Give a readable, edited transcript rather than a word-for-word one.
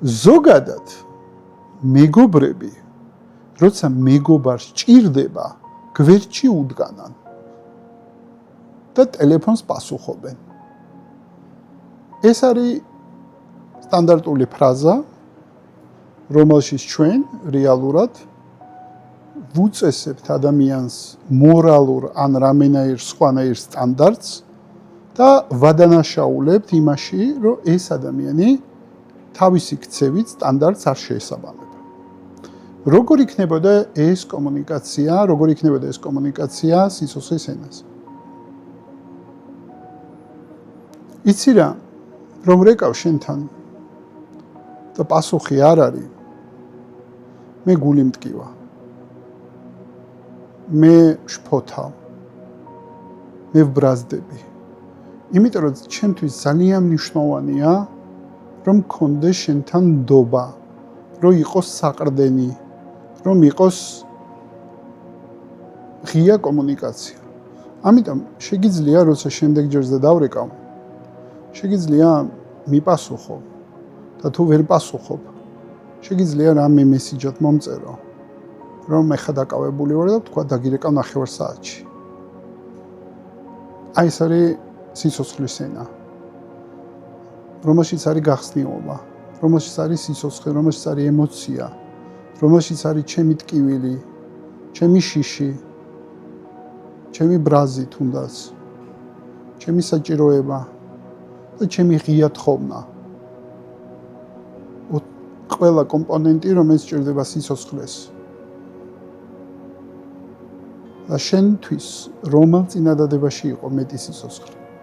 ზოგადად მეგობრები, როცა მეგობარს ჭირდება, გვერდში უდგანან და ტელეფონს პასუხობენ. ეს არის სტანდარტული ფრაზა, რომელშიც ჩვენ რეალურად ვუწესებთ ადამიანს მორალურ ან რამენაირ სხვანაირ სტანდარტს და ვადანაშაულებთ იმაში, რომ ეს ადამიანი თავისი ქცევით სტანდარტს არ შეესაბამება. როგორ იქნებოდა ეს კომუნიკაცია სიცოცხლის ენაზე? იცი რა, რომ რეკავ შენთან და პასუხი არ არის, მე გული მტკივა. მე შფოთავ. მე ვბრაზდები. იმიტომ რომ ჩემთვის ძალიან მნიშვნელოვანია, რომ მქონდეს შენთან ნდობა, რომ იყოს საყრდენი, რომ იყოს ღია კომუნიკაცია. ამიტომ შეგიძლია, როცა შემდეგ ჯერზე დავრეკავ, შეგიძლია მიპასუხო და თუ ვერ პასუხობ, შეგიძლია რამე მესიჯად მომწერო, რომ მე ხა დაკავებული ვარ და თქვა დაგირეკავ 9 საათში. აი ეს არის სიცოცხლის ენა, რომელშიც არის გახსნილობა, რომელშიც არის სიცოცხლე, რომელშიც არის ემოცია, რომელშიც არის ჩემი ტკივილი, ჩემი შიში, ჩემი ბრაზი თუნდაც, ჩემი საჭიროება და ჩემი ღია თხოვნა. ყველა კომპონენტი, რომელიც სჭირდება სიცოცხლეს. და შენთვის რომელ წინადადებაში იყო მეტი სიცოცხლე?